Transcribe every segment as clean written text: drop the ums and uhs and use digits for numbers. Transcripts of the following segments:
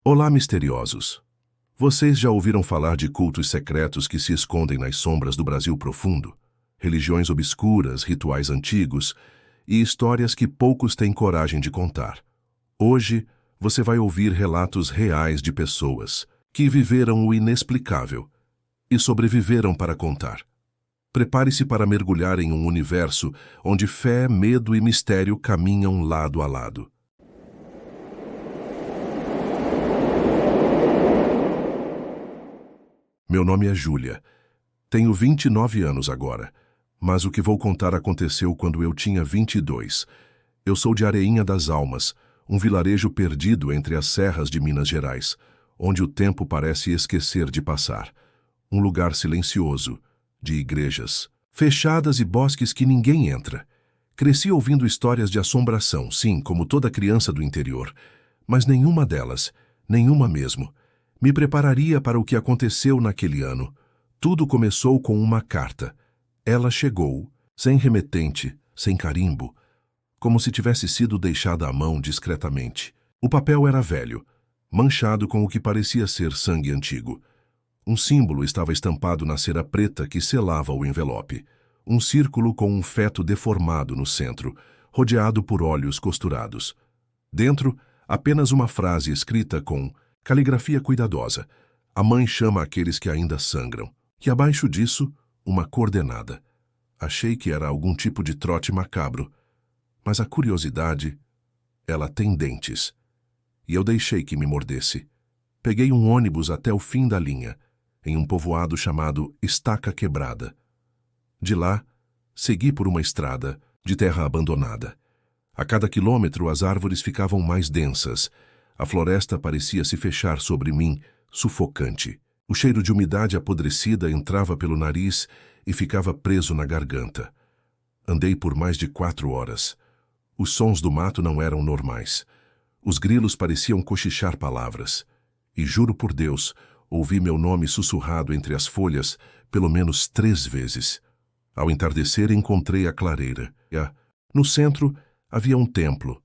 Olá, misteriosos! Vocês já ouviram falar de cultos secretos que se escondem nas sombras do Brasil profundo? Religiões obscuras, rituais antigos e histórias que poucos têm coragem de contar. Hoje, você vai ouvir relatos reais de pessoas que viveram o inexplicável e sobreviveram para contar. Prepare-se para mergulhar em um universo onde fé, medo e mistério caminham lado a lado. Meu nome é Júlia. Tenho 29 anos agora, mas o que vou contar aconteceu quando eu tinha 22. Eu sou de Areinha das Almas, um vilarejo perdido entre as serras de Minas Gerais, onde o tempo parece esquecer de passar. Um lugar silencioso, de igrejas fechadas e bosques que ninguém entra. Cresci ouvindo histórias de assombração, sim, como toda criança do interior, mas nenhuma delas, nenhuma mesmo, me prepararia para o que aconteceu naquele ano. Tudo começou com uma carta. Ela chegou, sem remetente, sem carimbo, como se tivesse sido deixada à mão discretamente. O papel era velho, manchado com o que parecia ser sangue antigo. Um símbolo estava estampado na cera preta que selava o envelope. Um círculo com um feto deformado no centro, rodeado por olhos costurados. Dentro, apenas uma frase escrita com caligrafia cuidadosa. A mãe chama aqueles que ainda sangram. E abaixo disso, uma coordenada. Achei que era algum tipo de trote macabro. Mas a curiosidade, ela tem dentes. E eu deixei que me mordesse. Peguei um ônibus até o fim da linha, em um povoado chamado Estaca Quebrada. De lá, segui por uma estrada de terra abandonada. A cada quilômetro as árvores ficavam mais densas. A floresta parecia se fechar sobre mim, sufocante. O cheiro de umidade apodrecida entrava pelo nariz e ficava preso na garganta. Andei por mais de 4 horas. Os sons do mato não eram normais. Os grilos pareciam cochichar palavras. E juro por Deus, ouvi meu nome sussurrado entre as folhas pelo menos 3 vezes. Ao entardecer, encontrei a clareira. No centro havia um templo,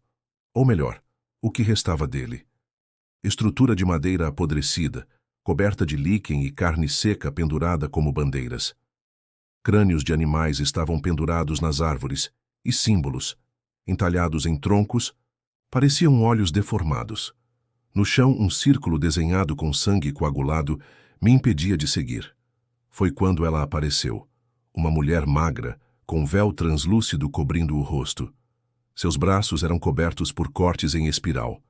ou melhor, o que restava dele. Estrutura de madeira apodrecida, coberta de líquen e carne seca pendurada como bandeiras. Crânios de animais estavam pendurados nas árvores, e símbolos, entalhados em troncos, pareciam olhos deformados. No chão, um círculo desenhado com sangue coagulado me impedia de seguir. Foi quando ela apareceu, uma mulher magra, com véu translúcido cobrindo o rosto. Seus braços eram cobertos por cortes em espiral.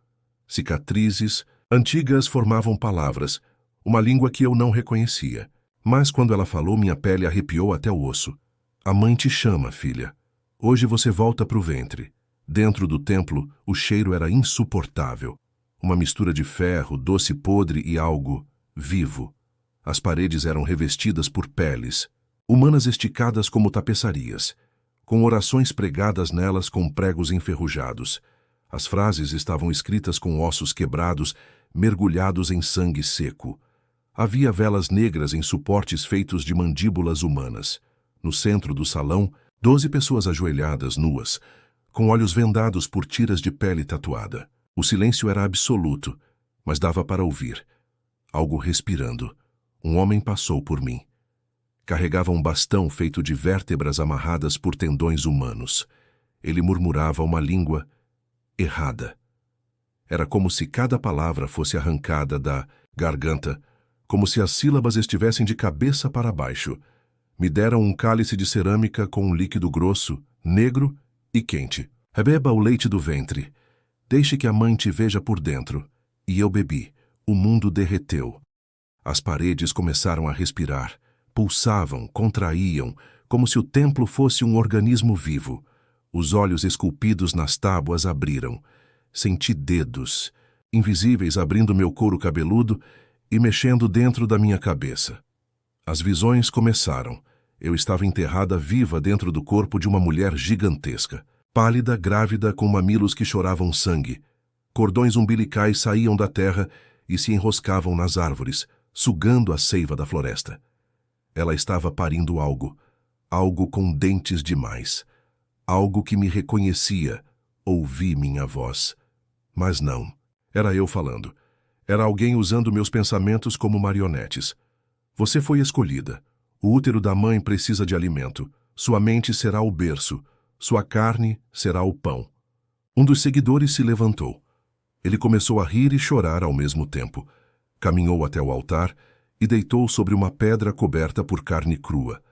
Cicatrizes antigas formavam palavras, uma língua que eu não reconhecia. Mas quando ela falou, minha pele arrepiou até o osso. A mãe te chama, filha. Hoje você volta para o ventre. Dentro do templo, o cheiro era insuportável. Uma mistura de ferro, doce podre e algo vivo. As paredes eram revestidas por peles, humanas esticadas como tapeçarias, com orações pregadas nelas com pregos enferrujados. As frases estavam escritas com ossos quebrados, mergulhados em sangue seco. Havia velas negras em suportes feitos de mandíbulas humanas. No centro do salão, 12 pessoas ajoelhadas, nuas, com olhos vendados por tiras de pele tatuada. O silêncio era absoluto, mas dava para ouvir. Algo respirando. Um homem passou por mim. Carregava um bastão feito de vértebras amarradas por tendões humanos. Ele murmurava uma língua errada. Era como se cada palavra fosse arrancada da garganta, como se as sílabas estivessem de cabeça para baixo. Me deram um cálice de cerâmica com um líquido grosso, negro e quente. Beba o leite do ventre. Deixe que a mãe te veja por dentro. E eu bebi. O mundo derreteu. As paredes começaram a respirar. Pulsavam, contraíam, como se o templo fosse um organismo vivo. Os olhos esculpidos nas tábuas abriram. Senti dedos, invisíveis, abrindo meu couro cabeludo e mexendo dentro da minha cabeça. As visões começaram. Eu estava enterrada viva dentro do corpo de uma mulher gigantesca. Pálida, grávida, com mamilos que choravam sangue. Cordões umbilicais saíam da terra e se enroscavam nas árvores, sugando a seiva da floresta. Ela estava parindo algo, algo com dentes demais. Algo que me reconhecia. Ouvi minha voz. Mas não, era eu falando. Era alguém usando meus pensamentos como marionetes. Você foi escolhida. O útero da mãe precisa de alimento. Sua mente será o berço. Sua carne será o pão. Um dos seguidores se levantou. Ele começou a rir e chorar ao mesmo tempo. Caminhou até o altar e deitou sobre uma pedra coberta por carne crua.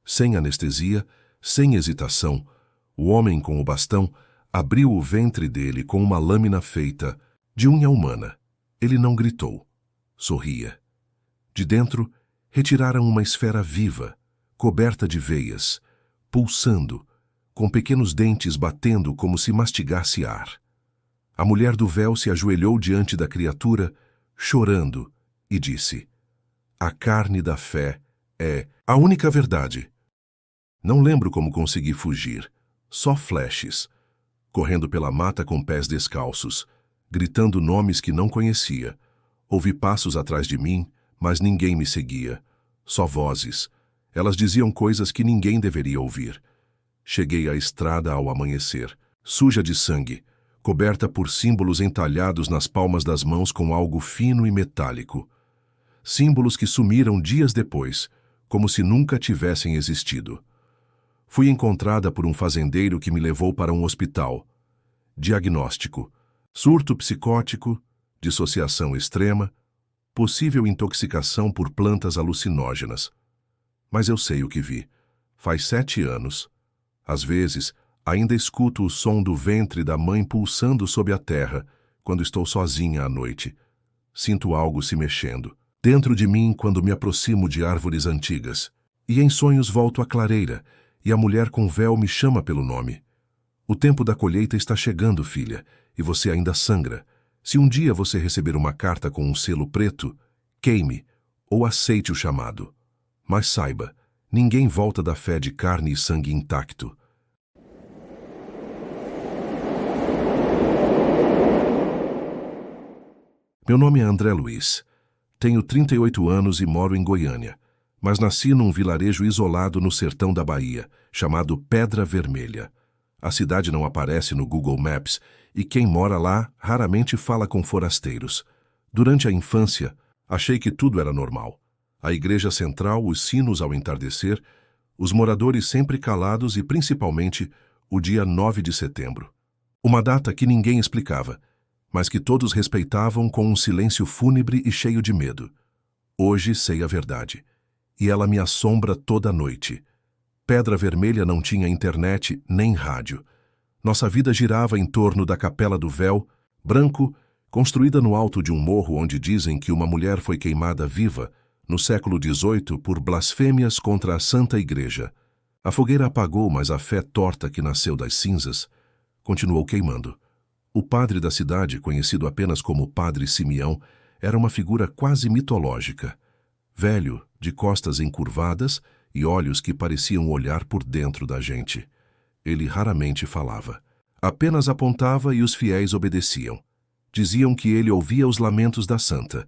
Sem anestesia, sem hesitação, o homem com o bastão abriu o ventre dele com uma lâmina feita de unha humana. Ele não gritou. Sorria. De dentro, retiraram uma esfera viva, coberta de veias, pulsando, com pequenos dentes batendo como se mastigasse ar. A mulher do véu se ajoelhou diante da criatura, chorando, e disse: "A carne da fé é a única verdade." Não lembro como consegui fugir, só flashes, correndo pela mata com pés descalços, gritando nomes que não conhecia. Ouvi passos atrás de mim, mas ninguém me seguia. Só vozes. Elas diziam coisas que ninguém deveria ouvir. Cheguei à estrada ao amanhecer, suja de sangue, coberta por símbolos entalhados nas palmas das mãos com algo fino e metálico. Símbolos que sumiram dias depois, como se nunca tivessem existido. Fui encontrada por um fazendeiro que me levou para um hospital. Diagnóstico: surto psicótico, dissociação extrema, possível intoxicação por plantas alucinógenas. Mas eu sei o que vi. Faz 7 anos. Às vezes, ainda escuto o som do ventre da mãe pulsando sob a terra, quando estou sozinha à noite. Sinto algo se mexendo dentro de mim quando me aproximo de árvores antigas. E em sonhos volto à clareira, e a mulher com véu me chama pelo nome. O tempo da colheita está chegando, filha, e você ainda sangra. Se um dia você receber uma carta com um selo preto, queime ou aceite o chamado. Mas saiba, ninguém volta da fé de carne e sangue intacto. Meu nome é André Luiz. Tenho 38 anos e moro em Goiânia, mas nasci num vilarejo isolado no sertão da Bahia, chamado Pedra Vermelha. A cidade não aparece no Google Maps e quem mora lá raramente fala com forasteiros. Durante a infância, achei que tudo era normal. A igreja central, os sinos ao entardecer, os moradores sempre calados e, principalmente, o dia 9 de setembro. Uma data que ninguém explicava, mas que todos respeitavam com um silêncio fúnebre e cheio de medo. Hoje sei a verdade, e ela me assombra toda noite. Pedra Vermelha não tinha internet nem rádio. Nossa vida girava em torno da Capela do Véu, branco, construída no alto de um morro onde dizem que uma mulher foi queimada viva no século XVIII por blasfêmias contra a Santa Igreja. A fogueira apagou, mas a fé torta que nasceu das cinzas continuou queimando. O padre da cidade, conhecido apenas como Padre Simeão, era uma figura quase mitológica. Velho, de costas encurvadas e olhos que pareciam olhar por dentro da gente. Ele raramente falava. Apenas apontava e os fiéis obedeciam. Diziam que ele ouvia os lamentos da santa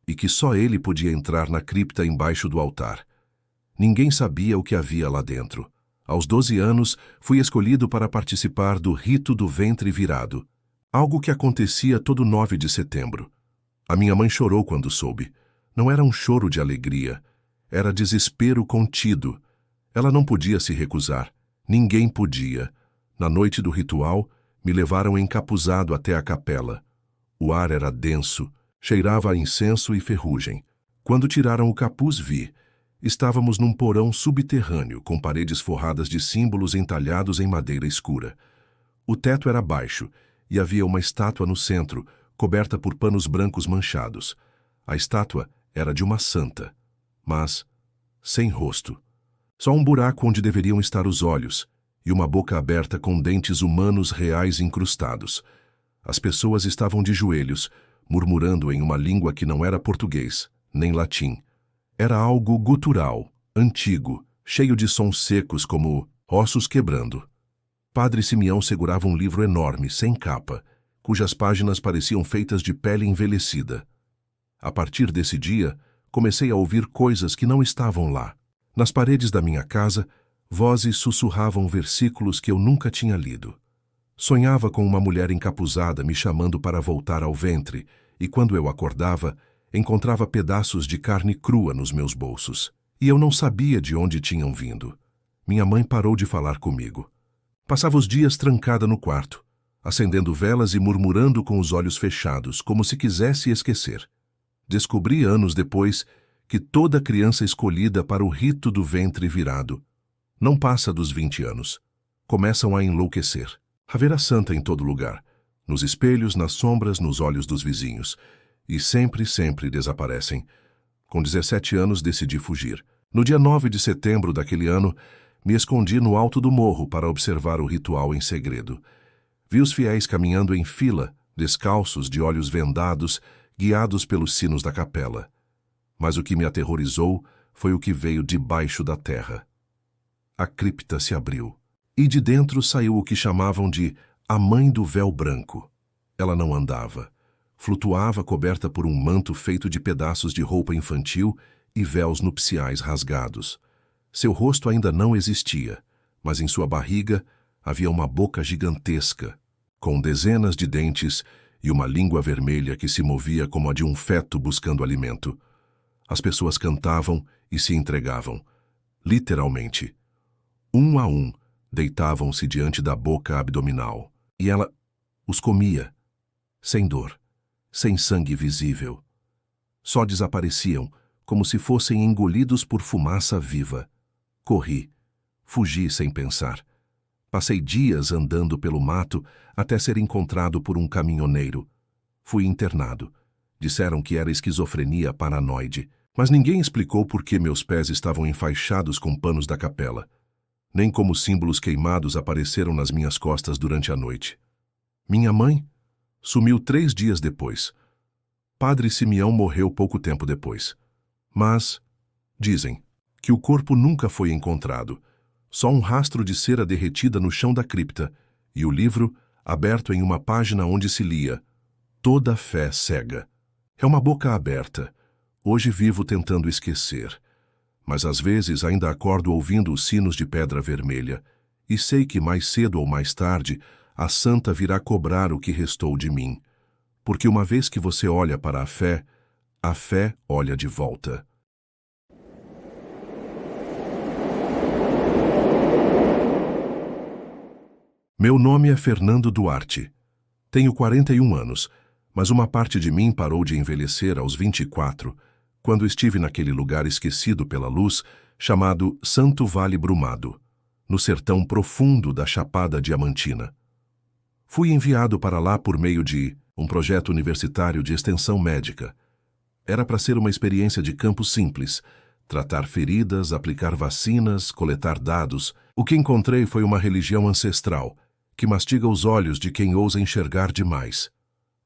e que só ele podia entrar na cripta embaixo do altar. Ninguém sabia o que havia lá dentro. Aos 12 anos, fui escolhido para participar do rito do ventre virado, algo que acontecia todo 9 de setembro. A minha mãe chorou quando soube. Não era um choro de alegria, era desespero contido. Ela não podia se recusar. Ninguém podia. Na noite do ritual, me levaram encapuzado até a capela. O ar era denso, cheirava a incenso e ferrugem. Quando tiraram o capuz, vi. Estávamos num porão subterrâneo, com paredes forradas de símbolos entalhados em madeira escura. O teto era baixo, e havia uma estátua no centro, coberta por panos brancos manchados. A estátua era de uma santa, mas sem rosto. Só um buraco onde deveriam estar os olhos, e uma boca aberta com dentes humanos reais incrustados. As pessoas estavam de joelhos, murmurando em uma língua que não era português, nem latim. Era algo gutural, antigo, cheio de sons secos como ossos quebrando. Padre Simeão segurava um livro enorme, sem capa, cujas páginas pareciam feitas de pele envelhecida. A partir desse dia, comecei a ouvir coisas que não estavam lá. Nas paredes da minha casa, vozes sussurravam versículos que eu nunca tinha lido. Sonhava com uma mulher encapuzada me chamando para voltar ao ventre, e quando eu acordava, encontrava pedaços de carne crua nos meus bolsos. E eu não sabia de onde tinham vindo. Minha mãe parou de falar comigo. Passava os dias trancada no quarto, acendendo velas e murmurando com os olhos fechados, como se quisesse esquecer. Descobri anos depois que toda criança escolhida para o rito do ventre virado não passa dos 20 anos. Começam a enlouquecer. Haverá santa em todo lugar, nos espelhos, nas sombras, nos olhos dos vizinhos. E sempre, sempre desaparecem. Com 17 anos decidi fugir. No dia 9 de setembro daquele ano, me escondi no alto do morro para observar o ritual em segredo. Vi os fiéis caminhando em fila, descalços, de olhos vendados, guiados pelos sinos da capela. Mas o que me aterrorizou foi o que veio debaixo da terra. A cripta se abriu, e de dentro saiu o que chamavam de a mãe do véu branco. Ela não andava. Flutuava coberta por um manto feito de pedaços de roupa infantil e véus nupciais rasgados. Seu rosto ainda não existia, mas em sua barriga havia uma boca gigantesca, com dezenas de dentes e uma língua vermelha que se movia como a de um feto buscando alimento. As pessoas cantavam e se entregavam, literalmente. Um a um, deitavam-se diante da boca abdominal, e ela os comia, sem dor, sem sangue visível. Só desapareciam, como se fossem engolidos por fumaça viva. Corri, fugi sem pensar. Passei dias andando pelo mato até ser encontrado por um caminhoneiro. Fui internado. Disseram que era esquizofrenia paranoide, mas ninguém explicou por que meus pés estavam enfaixados com panos da capela. Nem como símbolos queimados apareceram nas minhas costas durante a noite. Minha mãe sumiu 3 dias depois. Padre Simeão morreu pouco tempo depois. Mas dizem que o corpo nunca foi encontrado, só um rastro de cera derretida no chão da cripta e o livro aberto em uma página onde se lia: Toda fé cega. É uma boca aberta. Hoje vivo tentando esquecer, mas às vezes ainda acordo ouvindo os sinos de pedra vermelha e sei que mais cedo ou mais tarde a santa virá cobrar o que restou de mim, porque uma vez que você olha para a fé olha de volta. Meu nome é Fernando Duarte. Tenho 41 anos, mas uma parte de mim parou de envelhecer aos 24, quando estive naquele lugar esquecido pela luz, chamado Santo Vale Brumado, no sertão profundo da Chapada Diamantina. Fui enviado para lá por meio de um projeto universitário de extensão médica. Era para ser uma experiência de campo simples, tratar feridas, aplicar vacinas, coletar dados. O que encontrei foi uma religião ancestral, que mastiga os olhos de quem ousa enxergar demais.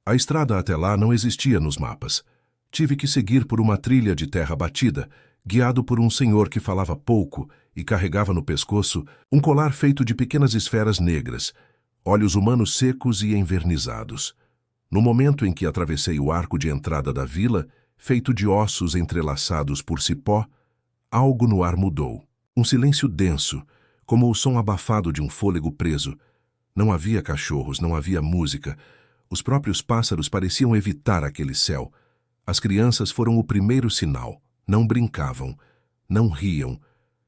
A estrada até lá não existia nos mapas. Tive que seguir por uma trilha de terra batida, guiado por um senhor que falava pouco e carregava no pescoço um colar feito de pequenas esferas negras, olhos humanos secos e envernizados. No momento em que atravessei o arco de entrada da vila, feito de ossos entrelaçados por cipó, algo no ar mudou. Um silêncio denso, como o som abafado de um fôlego preso. Não havia cachorros, não havia música. Os próprios pássaros pareciam evitar aquele céu. As crianças foram o primeiro sinal. Não brincavam, não riam.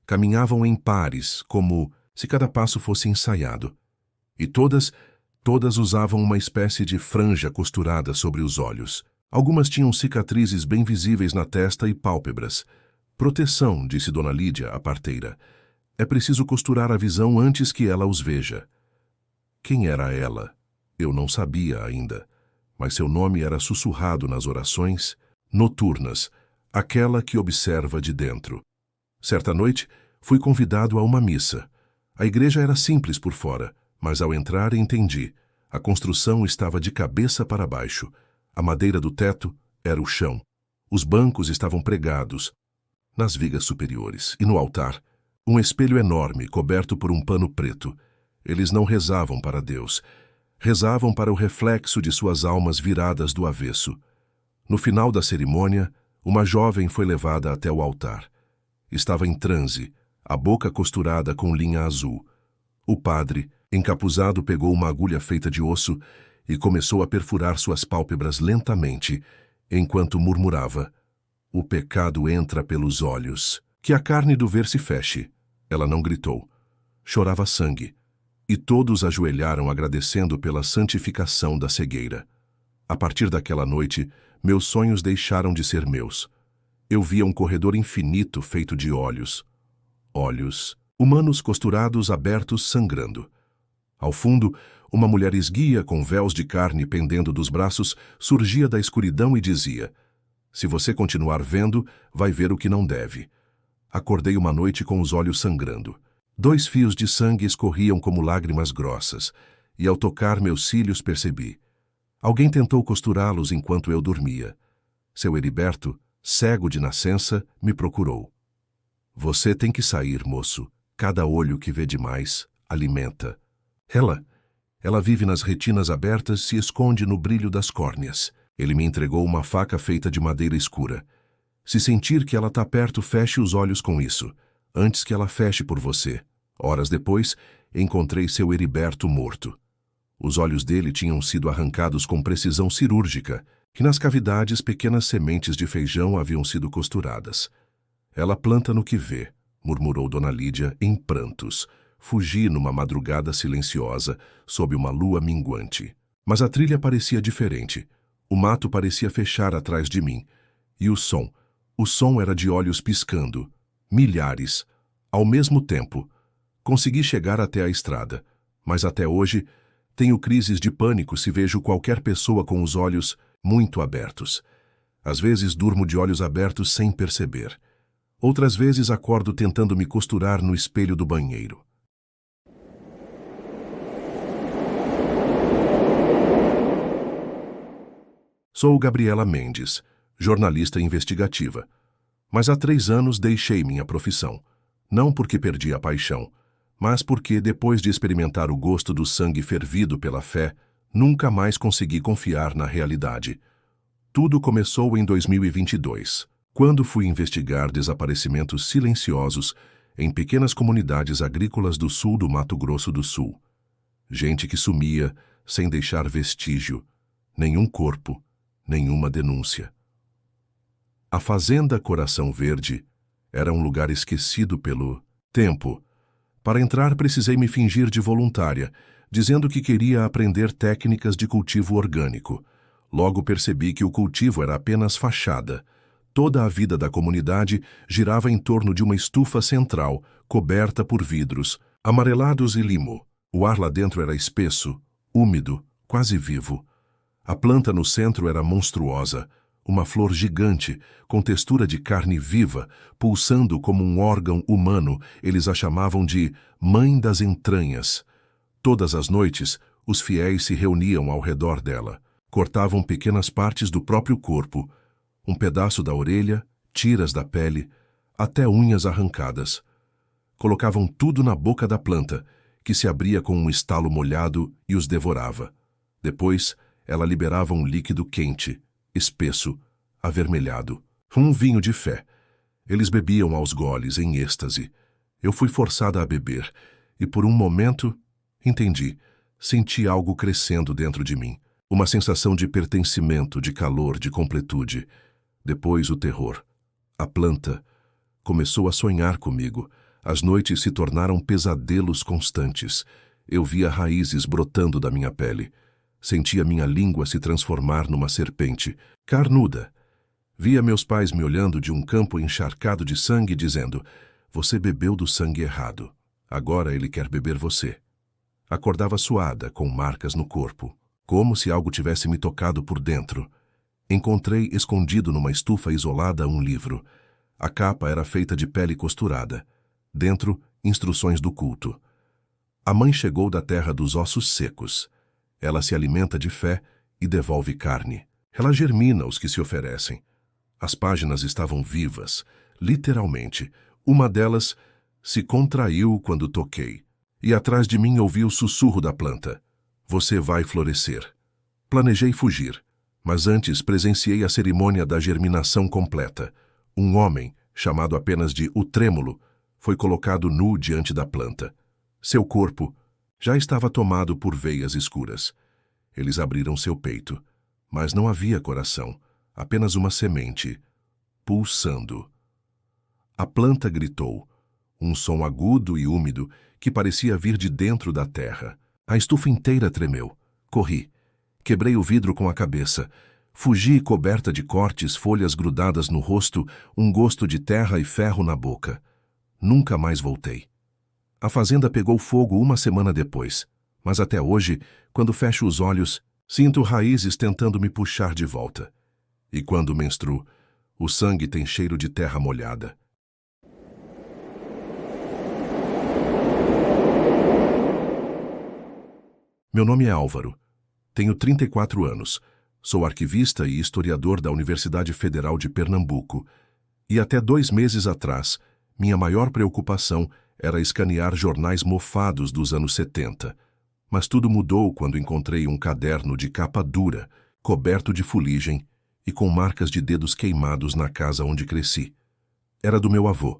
Caminhavam em pares, como se cada passo fosse ensaiado. E todas usavam uma espécie de franja costurada sobre os olhos. Algumas tinham cicatrizes bem visíveis na testa e pálpebras. Proteção, disse Dona Lídia, a parteira. É preciso costurar a visão antes que ela os veja. Quem era ela? Eu não sabia ainda, mas seu nome era sussurrado nas orações noturnas, aquela que observa de dentro. Certa noite, fui convidado a uma missa. A igreja era simples por fora, mas ao entrar entendi. A construção estava de cabeça para baixo. A madeira do teto era o chão. Os bancos estavam pregados nas vigas superiores, e no altar, um espelho enorme coberto por um pano preto. Eles não rezavam para Deus. Rezavam para o reflexo de suas almas viradas do avesso. No final da cerimônia, uma jovem foi levada até o altar. Estava em transe, a boca costurada com linha azul. O padre, encapuzado, pegou uma agulha feita de osso e começou a perfurar suas pálpebras lentamente, enquanto murmurava: "O pecado entra pelos olhos. Que a carne do ver se feche." Ela não gritou. Chorava sangue, e todos ajoelharam agradecendo pela santificação da cegueira. A partir daquela noite, meus sonhos deixaram de ser meus. Eu via um corredor infinito feito de olhos. Olhos humanos costurados, abertos, sangrando. Ao fundo, uma mulher esguia com véus de carne pendendo dos braços surgia da escuridão e dizia: "Se você continuar vendo, vai ver o que não deve." Acordei uma noite com os olhos sangrando. 2 fios de sangue escorriam como lágrimas grossas, e ao tocar meus cílios percebi. Alguém tentou costurá-los enquanto eu dormia. Seu Heriberto, cego de nascença, me procurou. "Você tem que sair, moço. Cada olho que vê demais alimenta." Ela vive nas retinas abertas, se esconde no brilho das córneas. Ele me entregou uma faca feita de madeira escura. "Se sentir que ela está perto, feche os olhos com isso, antes que ela feche por você." Horas depois, encontrei seu Heriberto morto. Os olhos dele tinham sido arrancados com precisão cirúrgica, e nas cavidades pequenas sementes de feijão haviam sido costuradas. "Ela planta no que vê", murmurou Dona Lídia em prantos. Fugi numa madrugada silenciosa, sob uma lua minguante. Mas a trilha parecia diferente. O mato parecia fechar atrás de mim. E o som era de olhos piscando. Milhares. Ao mesmo tempo. Consegui chegar até a estrada. Mas até hoje, tenho crises de pânico se vejo qualquer pessoa com os olhos muito abertos. Às vezes durmo de olhos abertos sem perceber. Outras vezes acordo tentando me costurar no espelho do banheiro. Sou Gabriela Mendes, jornalista investigativa. Mas há 3 anos deixei minha profissão. Não porque perdi a paixão, mas porque, depois de experimentar o gosto do sangue fervido pela fé, nunca mais consegui confiar na realidade. Tudo começou em 2022, quando fui investigar desaparecimentos silenciosos em pequenas comunidades agrícolas do sul do Mato Grosso do Sul. Gente que sumia sem deixar vestígio, nenhum corpo, nenhuma denúncia. A Fazenda Coração Verde era um lugar esquecido pelo tempo. Para entrar, precisei me fingir de voluntária, dizendo que queria aprender técnicas de cultivo orgânico. Logo percebi que o cultivo era apenas fachada. Toda a vida da comunidade girava em torno de uma estufa central, coberta por vidros, amarelados e limo. O ar lá dentro era espesso, úmido, quase vivo. A planta no centro era monstruosa, uma flor gigante, com textura de carne viva, pulsando como um órgão humano. Eles a chamavam de Mãe das Entranhas. Todas as noites, os fiéis se reuniam ao redor dela. Cortavam pequenas partes do próprio corpo, um pedaço da orelha, tiras da pele, até unhas arrancadas. Colocavam tudo na boca da planta, que se abria com um estalo molhado e os devorava. Depois, ela liberava um líquido quente, espesso, avermelhado. Um vinho de fé. Eles bebiam aos goles, em êxtase. Eu fui forçada a beber, e por um momento, entendi, senti algo crescendo dentro de mim. Uma sensação de pertencimento, de calor, de completude. Depois o terror. A planta começou a sonhar comigo. As noites se tornaram pesadelos constantes. Eu via raízes brotando da minha pele. Sentia minha língua se transformar numa serpente, carnuda. Via meus pais me olhando de um campo encharcado de sangue, dizendo: "Você bebeu do sangue errado. Agora ele quer beber você." Acordava suada, com marcas no corpo, como se algo tivesse me tocado por dentro. Encontrei escondido numa estufa isolada um livro. A capa era feita de pele costurada. Dentro, instruções do culto. A mãe chegou da terra dos ossos secos. Ela se alimenta de fé e devolve carne. Ela germina os que se oferecem. As páginas estavam vivas, literalmente. Uma delas se contraiu quando toquei. E atrás de mim ouvi o sussurro da planta. "Você vai florescer." Planejei fugir, mas antes presenciei a cerimônia da germinação completa. Um homem, chamado apenas de O Trêmulo, foi colocado nu diante da planta. Seu corpo já estava tomado por veias escuras. Eles abriram seu peito, mas não havia coração, apenas uma semente, pulsando. A planta gritou, um som agudo e úmido que parecia vir de dentro da terra. A estufa inteira tremeu. Corri. Quebrei o vidro com a cabeça. Fugi coberta de cortes, folhas grudadas no rosto, um gosto de terra e ferro na boca. Nunca mais voltei. A fazenda pegou fogo uma semana depois, mas até hoje, quando fecho os olhos, sinto raízes tentando me puxar de volta. E quando menstruo, o sangue tem cheiro de terra molhada. Meu nome é Álvaro. Tenho 34 anos. Sou arquivista e historiador da Universidade Federal de Pernambuco. E até 2 meses atrás, minha maior preocupação era escanear jornais mofados dos anos 70. Mas tudo mudou quando encontrei um caderno de capa dura, coberto de fuligem e com marcas de dedos queimados na casa onde cresci. Era do meu avô,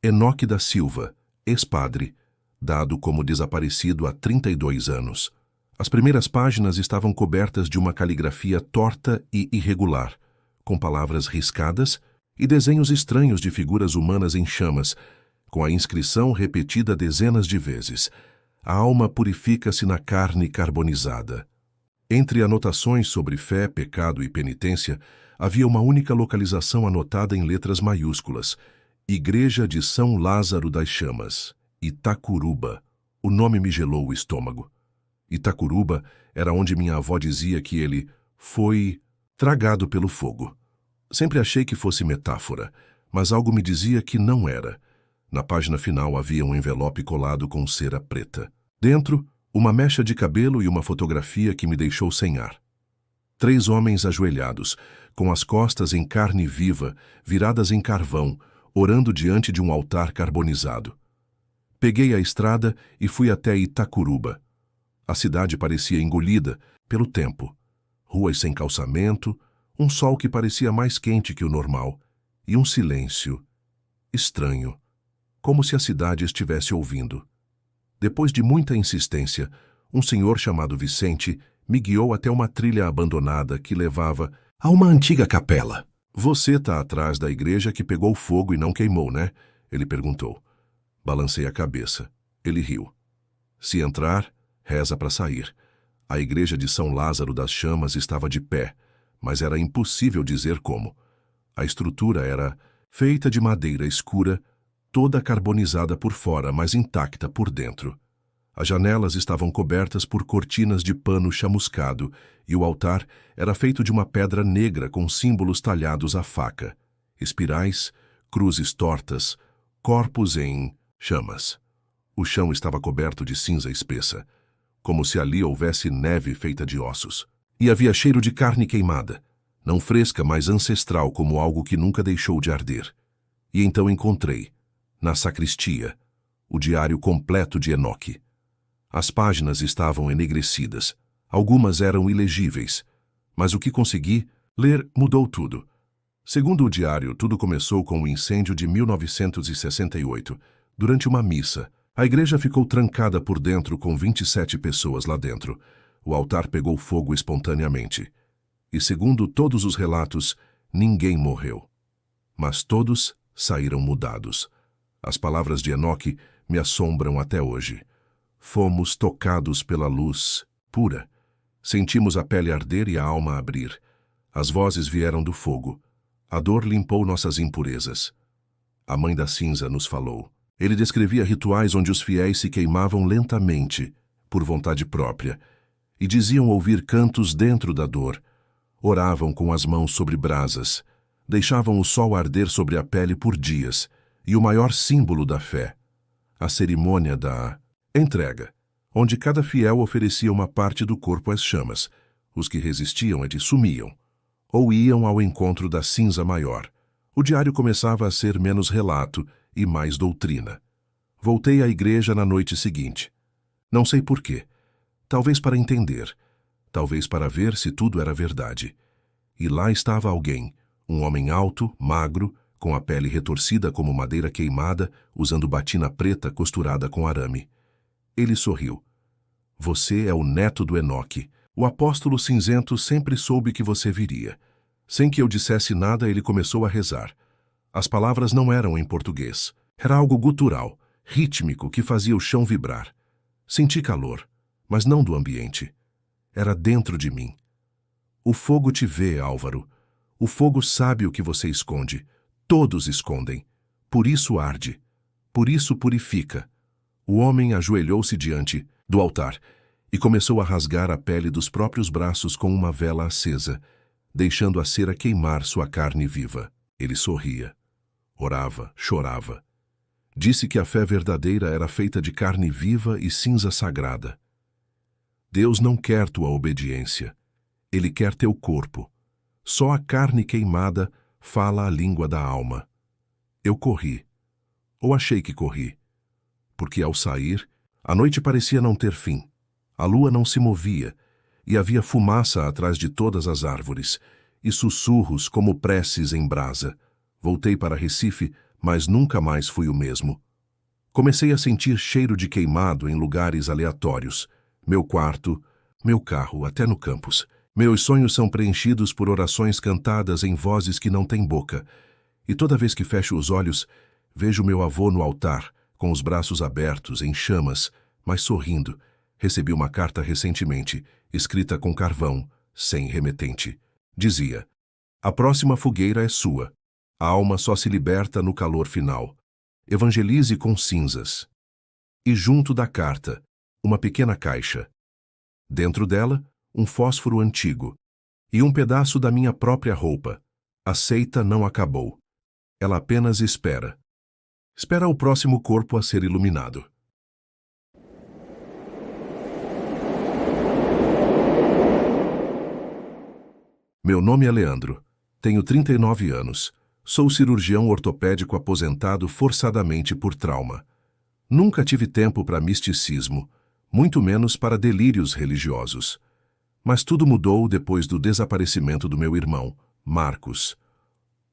Enoque da Silva, ex-padre, dado como desaparecido há 32 anos. As primeiras páginas estavam cobertas de uma caligrafia torta e irregular, com palavras riscadas e desenhos estranhos de figuras humanas em chamas, com a inscrição repetida dezenas de vezes: a alma purifica-se na carne carbonizada. Entre anotações sobre fé, pecado e penitência, havia uma única localização anotada em letras maiúsculas: Igreja de São Lázaro das Chamas, Itacuruba. O nome me gelou o estômago. Itacuruba era onde minha avó dizia que ele foi tragado pelo fogo. Sempre achei que fosse metáfora, mas algo me dizia que não era. Na página final havia um envelope colado com cera preta. Dentro, uma mecha de cabelo e uma fotografia que me deixou sem ar. 3 homens ajoelhados, com as costas em carne viva, viradas em carvão, orando diante de um altar carbonizado. Peguei a estrada e fui até Itacuruba. A cidade parecia engolida pelo tempo. Ruas sem calçamento, um sol que parecia mais quente que o normal, e um silêncio estranho, como se a cidade estivesse ouvindo. Depois de muita insistência, um senhor chamado Vicente me guiou até uma trilha abandonada que levava a uma antiga capela. Você está atrás da igreja que pegou fogo e não queimou, né? Ele perguntou. Balancei a cabeça. Ele riu. Se entrar, reza para sair. A igreja de São Lázaro das Chamas estava de pé, mas era impossível dizer como. A estrutura era feita de madeira escura, toda carbonizada por fora, mas intacta por dentro. As janelas estavam cobertas por cortinas de pano chamuscado e o altar era feito de uma pedra negra com símbolos talhados à faca, espirais, cruzes tortas, corpos em chamas. O chão estava coberto de cinza espessa, como se ali houvesse neve feita de ossos. E havia cheiro de carne queimada, não fresca, mas ancestral, como algo que nunca deixou de arder. E então encontrei, na sacristia, o diário completo de Enoque. As páginas estavam enegrecidas, algumas eram ilegíveis, mas o que consegui ler mudou tudo. Segundo o diário, tudo começou com o incêndio de 1968, durante uma missa. A igreja ficou trancada por dentro com 27 pessoas lá dentro. O altar pegou fogo espontaneamente. E segundo todos os relatos, ninguém morreu. Mas todos saíram mudados. As palavras de Enoque me assombram até hoje. Fomos tocados pela luz pura. Sentimos a pele arder e a alma abrir. As vozes vieram do fogo. A dor limpou nossas impurezas. A Mãe da Cinza nos falou. Ele descrevia rituais onde os fiéis se queimavam lentamente, por vontade própria, e diziam ouvir cantos dentro da dor. Oravam com as mãos sobre brasas, deixavam o sol arder sobre a pele por dias, e o maior símbolo da fé, a cerimônia da entrega, onde cada fiel oferecia uma parte do corpo às chamas. Os que resistiam sumiam, ou iam ao encontro da cinza maior. O diário começava a ser menos relato e mais doutrina. Voltei à igreja na noite seguinte. Não sei por quê. Talvez para entender. Talvez para ver se tudo era verdade. E lá estava alguém, um homem alto, magro, com a pele retorcida como madeira queimada, usando batina preta costurada com arame. Ele sorriu. Você é o neto do Enoque. O apóstolo cinzento sempre soube que você viria. Sem que eu dissesse nada, ele começou a rezar. As palavras não eram em português. Era algo gutural, rítmico, que fazia o chão vibrar. Senti calor, mas não do ambiente. Era dentro de mim. O fogo te vê, Álvaro. O fogo sabe o que você esconde. Todos escondem. Por isso arde. Por isso purifica. O homem ajoelhou-se diante do altar e começou a rasgar a pele dos próprios braços com uma vela acesa, deixando a cera queimar sua carne viva. Ele sorria, orava, chorava. Disse que a fé verdadeira era feita de carne viva e cinza sagrada. Deus não quer tua obediência. Ele quer teu corpo. Só a carne queimada fala a língua da alma. Eu corri. Ou achei que corri. Porque ao sair, a noite parecia não ter fim. A lua não se movia, e havia fumaça atrás de todas as árvores, e sussurros como preces em brasa. Voltei para Recife, mas nunca mais fui o mesmo. Comecei a sentir cheiro de queimado em lugares aleatórios. Meu quarto, meu carro, até no campus. Meus sonhos são preenchidos por orações cantadas em vozes que não têm boca. E toda vez que fecho os olhos, vejo meu avô no altar, com os braços abertos, em chamas, mas sorrindo. Recebi uma carta recentemente, escrita com carvão, sem remetente. Dizia: a próxima fogueira é sua. A alma só se liberta no calor final. Evangelize com cinzas. E junto da carta, uma pequena caixa. Dentro dela, um fósforo antigo. E um pedaço da minha própria roupa. A seita não acabou. Ela apenas espera. Espera o próximo corpo a ser iluminado. Meu nome é Leandro. Tenho 39 anos. Sou cirurgião ortopédico aposentado forçadamente por trauma. Nunca tive tempo para misticismo, muito menos para delírios religiosos. Mas tudo mudou depois do desaparecimento do meu irmão, Marcos.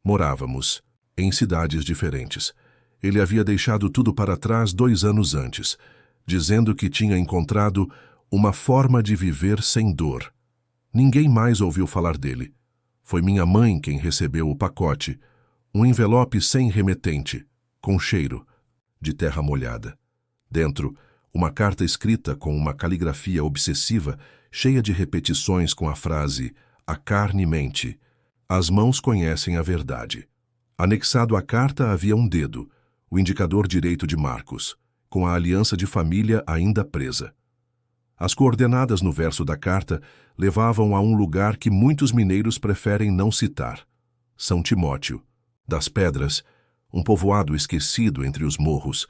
Morávamos em cidades diferentes. Ele havia deixado tudo para trás 2 anos antes, dizendo que tinha encontrado uma forma de viver sem dor. Ninguém mais ouviu falar dele. Foi minha mãe quem recebeu o pacote, um envelope sem remetente, com cheiro, de terra molhada. Dentro, uma carta escrita com uma caligrafia obsessiva, cheia de repetições com a frase "A carne mente. As mãos conhecem a verdade". Anexado à carta havia um dedo, o indicador direito de Marcos, com a aliança de família ainda presa. As coordenadas no verso da carta levavam a um lugar que muitos mineiros preferem não citar: São Timóteo, das Pedras, um povoado esquecido entre os morros,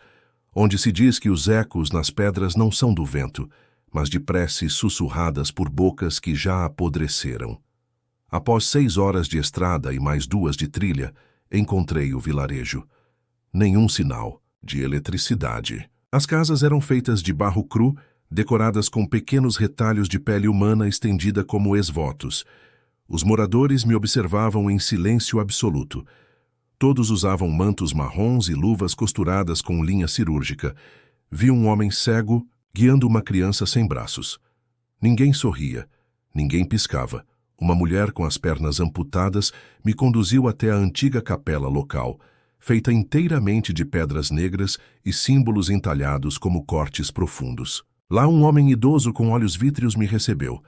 onde se diz que os ecos nas pedras não são do vento, mas de preces sussurradas por bocas que já apodreceram. Após 6 horas de estrada e mais 2 de trilha, encontrei o vilarejo. Nenhum sinal de eletricidade. As casas eram feitas de barro cru, decoradas com pequenos retalhos de pele humana estendida como esvotos. Os moradores me observavam em silêncio absoluto. Todos usavam mantos marrons e luvas costuradas com linha cirúrgica. Vi um homem cego guiando uma criança sem braços. Ninguém sorria, ninguém piscava. Uma mulher com as pernas amputadas me conduziu até a antiga capela local, feita inteiramente de pedras negras e símbolos entalhados como cortes profundos. Lá um homem idoso com olhos vítreos me recebeu.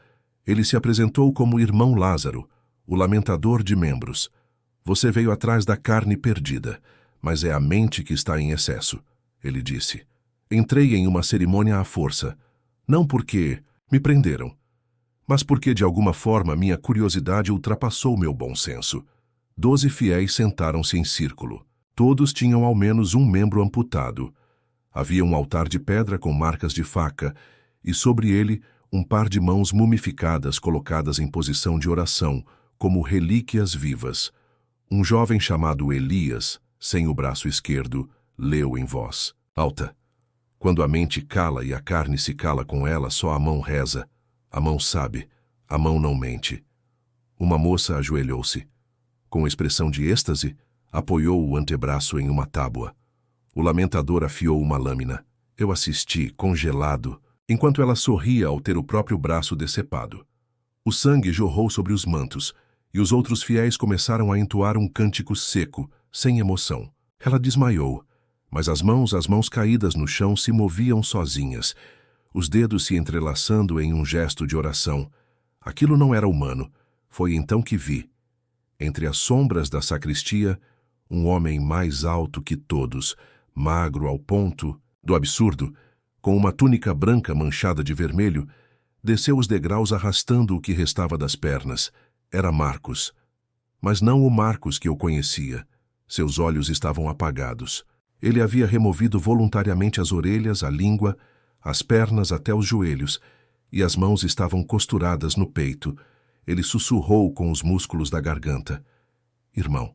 Ele se apresentou como irmão Lázaro, o lamentador de membros. Você veio atrás da carne perdida, mas é a mente que está em excesso, ele disse. Entrei em uma cerimônia à força, não porque me prenderam, mas porque de alguma forma minha curiosidade ultrapassou meu bom senso. 12 fiéis sentaram-se em círculo. Todos tinham ao menos um membro amputado. Havia um altar de pedra com marcas de faca, e sobre ele um par de mãos mumificadas colocadas em posição de oração, como relíquias vivas. Um jovem chamado Elias, sem o braço esquerdo, leu em voz alta. Quando a mente cala e a carne se cala com ela, só a mão reza. A mão sabe, a mão não mente. Uma moça ajoelhou-se. Com expressão de êxtase, apoiou o antebraço em uma tábua. O lamentador afiou uma lâmina. Eu assisti, congelado, enquanto ela sorria ao ter o próprio braço decepado. O sangue jorrou sobre os mantos, e os outros fiéis começaram a entoar um cântico seco, sem emoção. Ela desmaiou, mas as mãos caídas no chão se moviam sozinhas, os dedos se entrelaçando em um gesto de oração. Aquilo não era humano. Foi então que vi, entre as sombras da sacristia, um homem mais alto que todos, magro ao ponto do absurdo, com uma túnica branca manchada de vermelho, desceu os degraus arrastando o que restava das pernas. Era Marcos. Mas não o Marcos que eu conhecia. Seus olhos estavam apagados. Ele havia removido voluntariamente as orelhas, a língua, as pernas até os joelhos, e as mãos estavam costuradas no peito. Ele sussurrou com os músculos da garganta. Irmão,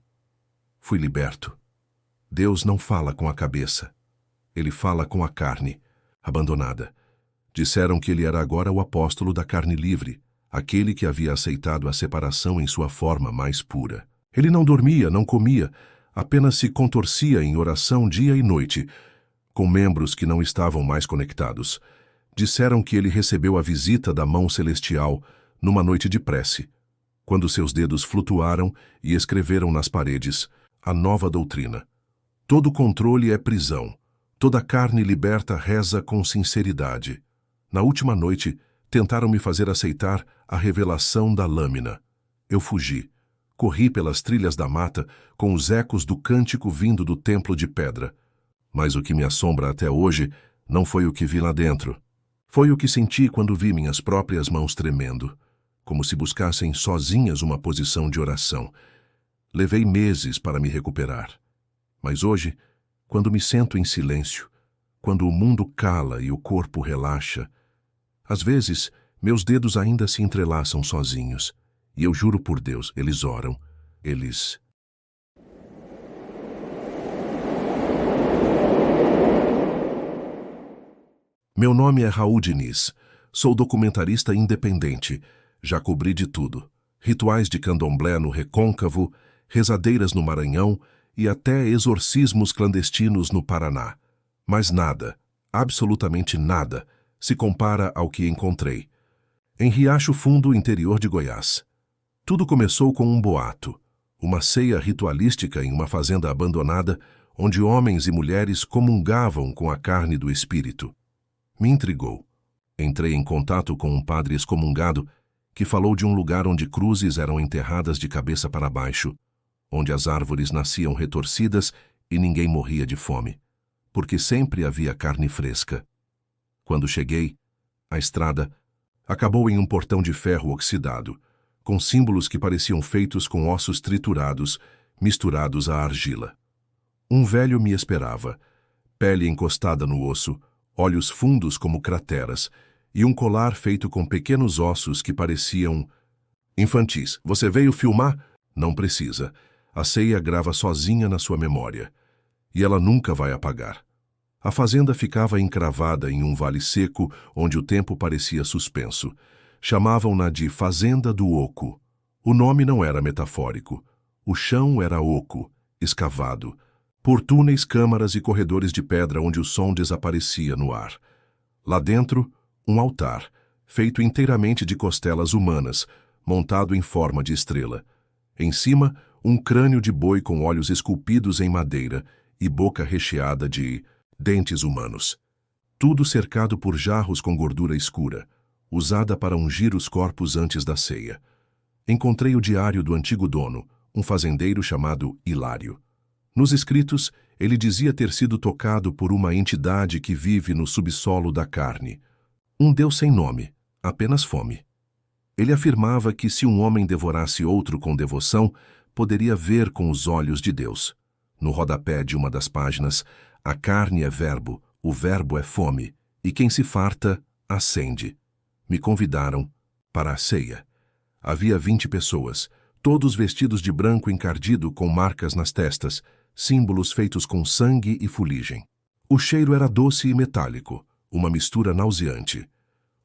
fui liberto. Deus não fala com a cabeça. Ele fala com a carne, abandonada. Disseram que ele era agora o apóstolo da carne livre, aquele que havia aceitado a separação em sua forma mais pura. Ele não dormia, não comia, apenas se contorcia em oração dia e noite, com membros que não estavam mais conectados. Disseram que ele recebeu a visita da mão celestial numa noite de prece, quando seus dedos flutuaram e escreveram nas paredes a nova doutrina. Todo controle é prisão. Toda carne liberta reza com sinceridade. Na última noite, tentaram me fazer aceitar a revelação da lâmina. Eu fugi. Corri pelas trilhas da mata com os ecos do cântico vindo do templo de pedra. Mas o que me assombra até hoje não foi o que vi lá dentro. Foi o que senti quando vi minhas próprias mãos tremendo, como se buscassem sozinhas uma posição de oração. Levei meses para me recuperar. Mas hoje, quando me sento em silêncio, quando o mundo cala e o corpo relaxa, às vezes meus dedos ainda se entrelaçam sozinhos, e eu juro por Deus, eles oram, eles... Meu nome é Raul Diniz. Sou documentarista independente. Já cobri de tudo. Rituais de candomblé no Recôncavo, rezadeiras no Maranhão e até exorcismos clandestinos no Paraná. Mas nada, absolutamente nada, se compara ao que encontrei. Em Riacho Fundo, interior de Goiás. Tudo começou com um boato. Uma ceia ritualística em uma fazenda abandonada, onde homens e mulheres comungavam com a carne do espírito. Me intrigou. Entrei em contato com um padre excomungado que falou de um lugar onde cruzes eram enterradas de cabeça para baixo, onde as árvores nasciam retorcidas e ninguém morria de fome, porque sempre havia carne fresca. Quando cheguei, a estrada acabou em um portão de ferro oxidado, com símbolos que pareciam feitos com ossos triturados, misturados à argila. Um velho me esperava, pele encostada no osso, olhos fundos como crateras, e um colar feito com pequenos ossos que pareciam infantis. Você veio filmar? Não precisa. A ceia grava sozinha na sua memória. E ela nunca vai apagar. A fazenda ficava encravada em um vale seco, onde o tempo parecia suspenso. Chamavam-na de Fazenda do Oco. O nome não era metafórico. O chão era oco, escavado, por túneis, câmaras e corredores de pedra onde o som desaparecia no ar. Lá dentro, um altar, feito inteiramente de costelas humanas, montado em forma de estrela. Em cima, um crânio de boi com olhos esculpidos em madeira e boca recheada de dentes humanos. Tudo cercado por jarros com gordura escura, usada para ungir os corpos antes da ceia. Encontrei o diário do antigo dono, um fazendeiro chamado Hilário. Nos escritos, ele dizia ter sido tocado por uma entidade que vive no subsolo da carne. Um Deus sem nome, apenas fome. Ele afirmava que se um homem devorasse outro com devoção, poderia ver com os olhos de Deus. No rodapé de uma das páginas, a carne é verbo, o verbo é fome, e quem se farta, acende. Me convidaram para a ceia. Havia 20 pessoas, todos vestidos de branco encardido com marcas nas testas, símbolos feitos com sangue e fuligem. O cheiro era doce e metálico, uma mistura nauseante.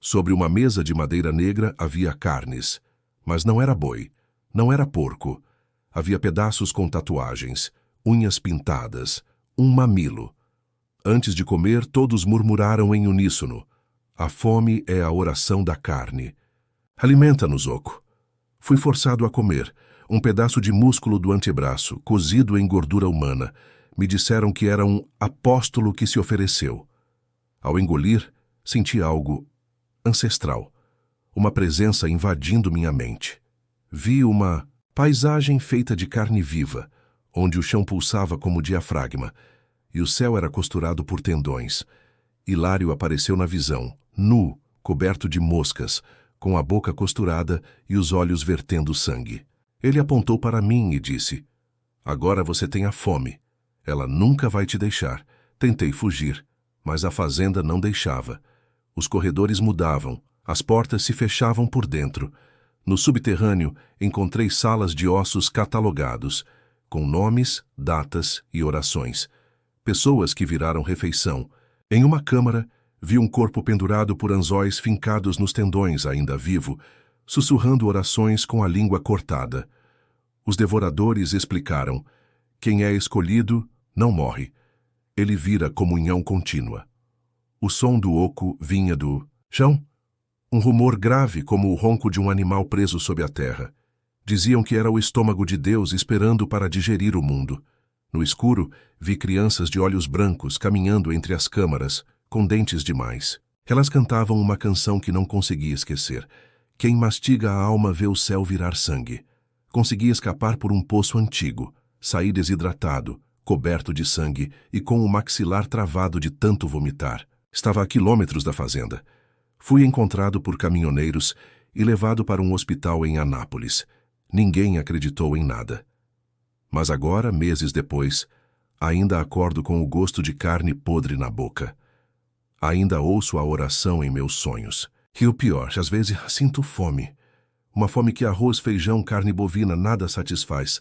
Sobre uma mesa de madeira negra havia carnes, mas não era boi, não era porco. Havia pedaços com tatuagens, unhas pintadas, um mamilo. Antes de comer, todos murmuraram em uníssono: a fome é a oração da carne. Alimenta-nos, Oco. Fui forçado a comer um pedaço de músculo do antebraço, cozido em gordura humana. Me disseram que era um apóstolo que se ofereceu. Ao engolir, senti algo ancestral, uma presença invadindo minha mente. Vi uma paisagem feita de carne viva, onde o chão pulsava como diafragma, e o céu era costurado por tendões. Hilário apareceu na visão, nu, coberto de moscas, com a boca costurada e os olhos vertendo sangue. Ele apontou para mim e disse: "Agora você tem a fome. Ela nunca vai te deixar." Tentei fugir, mas a fazenda não deixava. Os corredores mudavam, as portas se fechavam por dentro. No subterrâneo, encontrei salas de ossos catalogados, com nomes, datas e orações. Pessoas que viraram refeição. Em uma câmara, vi um corpo pendurado por anzóis fincados nos tendões, ainda vivo, sussurrando orações com a língua cortada. Os devoradores explicaram: quem é escolhido não morre. Ele vira comunhão contínua. O som do oco vinha do chão, um rumor grave como o ronco de um animal preso sob a terra. Diziam que era o estômago de Deus esperando para digerir o mundo. No escuro, vi crianças de olhos brancos caminhando entre as câmaras, com dentes demais. Elas cantavam uma canção que não conseguia esquecer. Quem mastiga a alma vê o céu virar sangue. Consegui escapar por um poço antigo. Saí desidratado, coberto de sangue e com o maxilar travado de tanto vomitar. Estava a quilômetros da fazenda. Fui encontrado por caminhoneiros e levado para um hospital em Anápolis. Ninguém acreditou em nada. Mas agora, meses depois, ainda acordo com o gosto de carne podre na boca. Ainda ouço a oração em meus sonhos. E o pior, às vezes sinto fome. Uma fome que arroz, feijão, carne bovina nada satisfaz.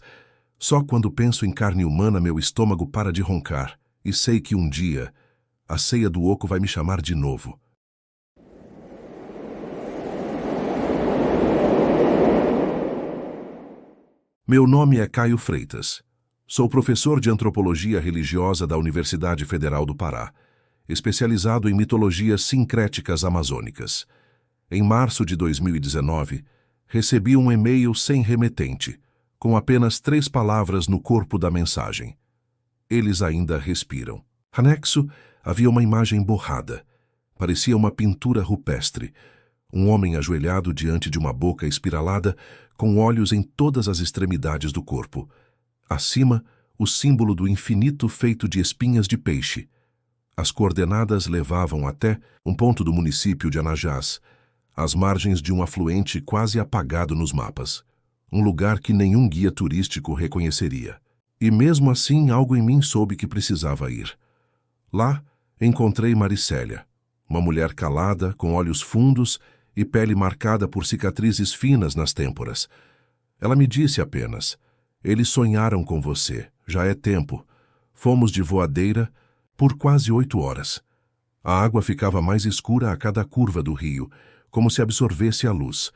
Só quando penso em carne humana meu estômago para de roncar. E sei que um dia a ceia do oco vai me chamar de novo. Meu nome é Caio Freitas. Sou professor de antropologia religiosa da Universidade Federal do Pará, especializado em mitologias sincréticas amazônicas. Em março de 2019, recebi um e-mail sem remetente, com apenas 3 palavras no corpo da mensagem. Eles ainda respiram. Anexo, havia uma imagem borrada. Parecia uma pintura rupestre. Um homem ajoelhado diante de uma boca espiralada, com olhos em todas as extremidades do corpo. Acima, o símbolo do infinito feito de espinhas de peixe. As coordenadas levavam até um ponto do município de Anajás, às margens de um afluente quase apagado nos mapas. Um lugar que nenhum guia turístico reconheceria. E mesmo assim, algo em mim soube que precisava ir. Lá, encontrei Maricélia, uma mulher calada, com olhos fundos e pele marcada por cicatrizes finas nas têmporas. Ela me disse apenas: "Eles sonharam com você, já é tempo." Fomos de voadeira por quase 8 horas. A água ficava mais escura a cada curva do rio, como se absorvesse a luz.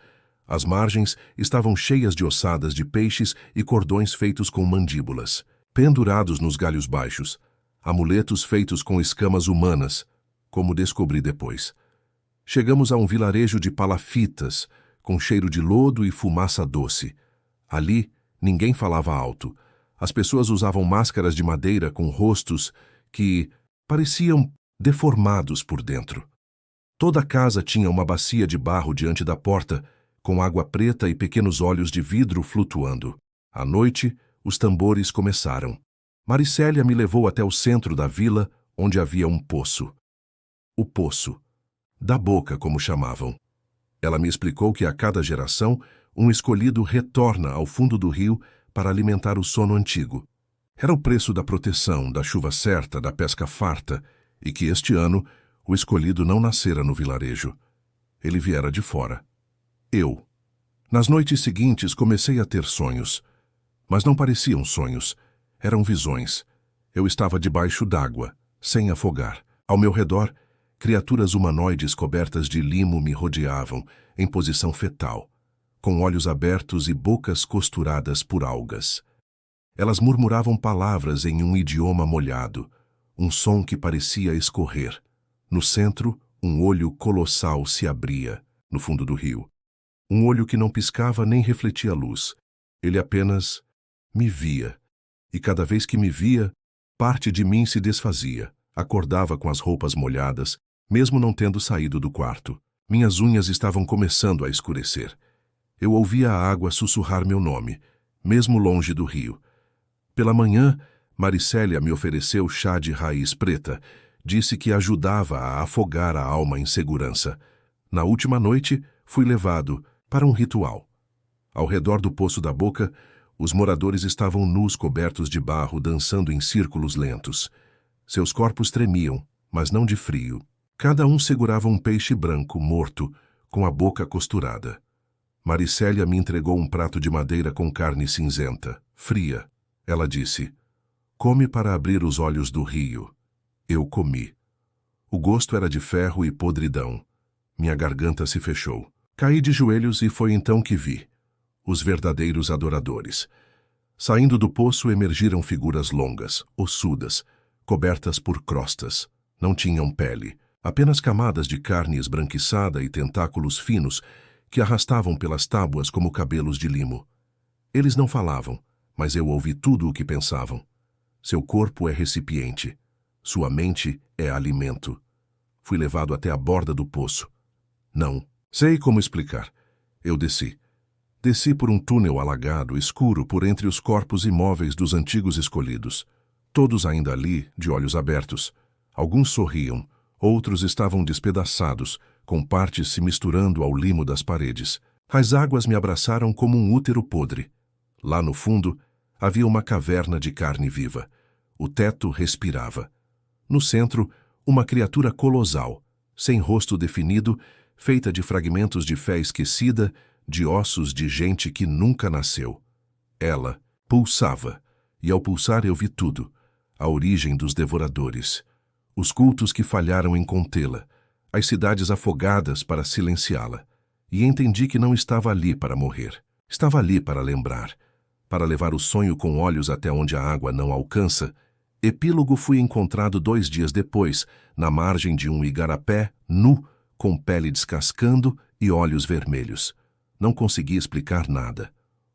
As margens estavam cheias de ossadas de peixes e cordões feitos com mandíbulas, pendurados nos galhos baixos, amuletos feitos com escamas humanas, como descobri depois. Chegamos a um vilarejo de palafitas, com cheiro de lodo e fumaça doce. Ali, ninguém falava alto. As pessoas usavam máscaras de madeira com rostos que pareciam deformados por dentro. Toda a casa tinha uma bacia de barro diante da porta, com água preta e pequenos olhos de vidro flutuando. À noite, os tambores começaram. Maricélia me levou até o centro da vila, onde havia um poço. O poço da boca, como chamavam. Ela me explicou que a cada geração, um escolhido retorna ao fundo do rio para alimentar o sono antigo. Era o preço da proteção, da chuva certa, da pesca farta, e que este ano o escolhido não nascera no vilarejo. Ele viera de fora. Eu. Nas noites seguintes comecei a ter sonhos. Mas não pareciam sonhos. Eram visões. Eu estava debaixo d'água, sem afogar. Ao meu redor, criaturas humanoides cobertas de limo me rodeavam, em posição fetal, com olhos abertos e bocas costuradas por algas. Elas murmuravam palavras em um idioma molhado, um som que parecia escorrer. No centro, um olho colossal se abria, no fundo do rio. Um olho que não piscava nem refletia luz. Ele apenas me via. E cada vez que me via, parte de mim se desfazia. Acordava com as roupas molhadas, mesmo não tendo saído do quarto. Minhas unhas estavam começando a escurecer. Eu ouvia a água sussurrar meu nome, mesmo longe do rio. Pela manhã, Maricélia me ofereceu chá de raiz preta. Disse que ajudava a afogar a alma em segurança. Na última noite, fui levado para um ritual. Ao redor do Poço da Boca, os moradores estavam nus cobertos de barro, dançando em círculos lentos. Seus corpos tremiam, mas não de frio. Cada um segurava um peixe branco, morto, com a boca costurada. Maricélia me entregou um prato de madeira com carne cinzenta, fria. Ela disse: "Come para abrir os olhos do rio." Eu comi. O gosto era de ferro e podridão. Minha garganta se fechou. Caí de joelhos e foi então que vi os verdadeiros adoradores. Saindo do poço emergiram figuras longas, ossudas, cobertas por crostas. Não tinham pele, apenas camadas de carne esbranquiçada e tentáculos finos que arrastavam pelas tábuas como cabelos de limo. Eles não falavam, mas eu ouvi tudo o que pensavam. Seu corpo é recipiente. Sua mente é alimento. Fui levado até a borda do poço. Não sei como explicar. Eu desci. Desci por um túnel alagado, escuro, por entre os corpos imóveis dos antigos escolhidos. Todos ainda ali, de olhos abertos. Alguns sorriam, outros estavam despedaçados, com partes se misturando ao limo das paredes. As águas me abraçaram como um útero podre. Lá no fundo, havia uma caverna de carne viva. O teto respirava. No centro, uma criatura colossal, sem rosto definido, feita de fragmentos de fé esquecida, de ossos de gente que nunca nasceu. Ela pulsava, e ao pulsar eu vi tudo: a origem dos devoradores, os cultos que falharam em contê-la, as cidades afogadas para silenciá-la. E entendi que não estava ali para morrer. Estava ali para lembrar, para levar o sonho com olhos até onde a água não alcança. Epílogo: fui encontrado 2 dias depois, na margem de um igarapé, nu, com pele descascando e olhos vermelhos. Não conseguia explicar nada.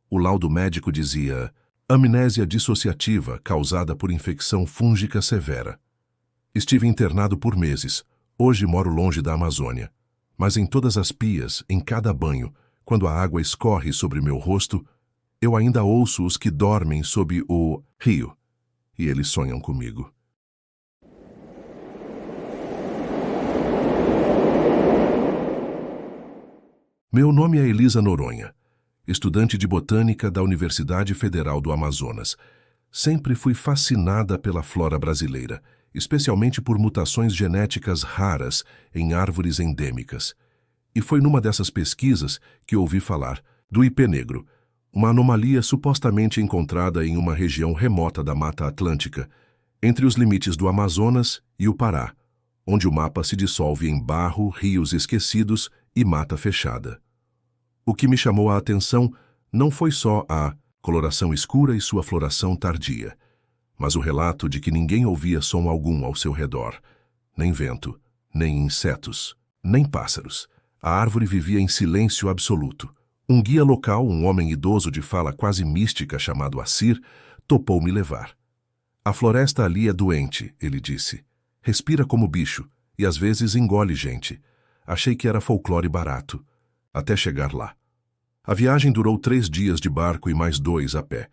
O laudo médico dizia: amnésia dissociativa causada por infecção fúngica severa. Estive internado por meses. Hoje moro longe da Amazônia. Mas em todas as pias, em cada banho, quando a água escorre sobre meu rosto, eu ainda ouço os que dormem sob o rio. E eles sonham comigo. Meu nome é Elisa Noronha, estudante de botânica da Universidade Federal do Amazonas. Sempre fui fascinada pela flora brasileira, especialmente por mutações genéticas raras em árvores endêmicas. E foi numa dessas pesquisas que ouvi falar do ipê negro, uma anomalia supostamente encontrada em uma região remota da Mata Atlântica, entre os limites do Amazonas e o Pará, onde o mapa se dissolve em barro, rios esquecidos e mata fechada. O que me chamou a atenção não foi só a coloração escura e sua floração tardia, mas o relato de que ninguém ouvia som algum ao seu redor, nem vento, nem insetos, nem pássaros. A árvore vivia em silêncio absoluto. Um guia local, um homem idoso de fala quase mística chamado Assir, topou me levar. A floresta ali é doente, ele disse. Respira como bicho e às vezes engole gente. Achei que era folclore barato, até chegar lá. A viagem durou 3 dias de barco e mais 2 a pé.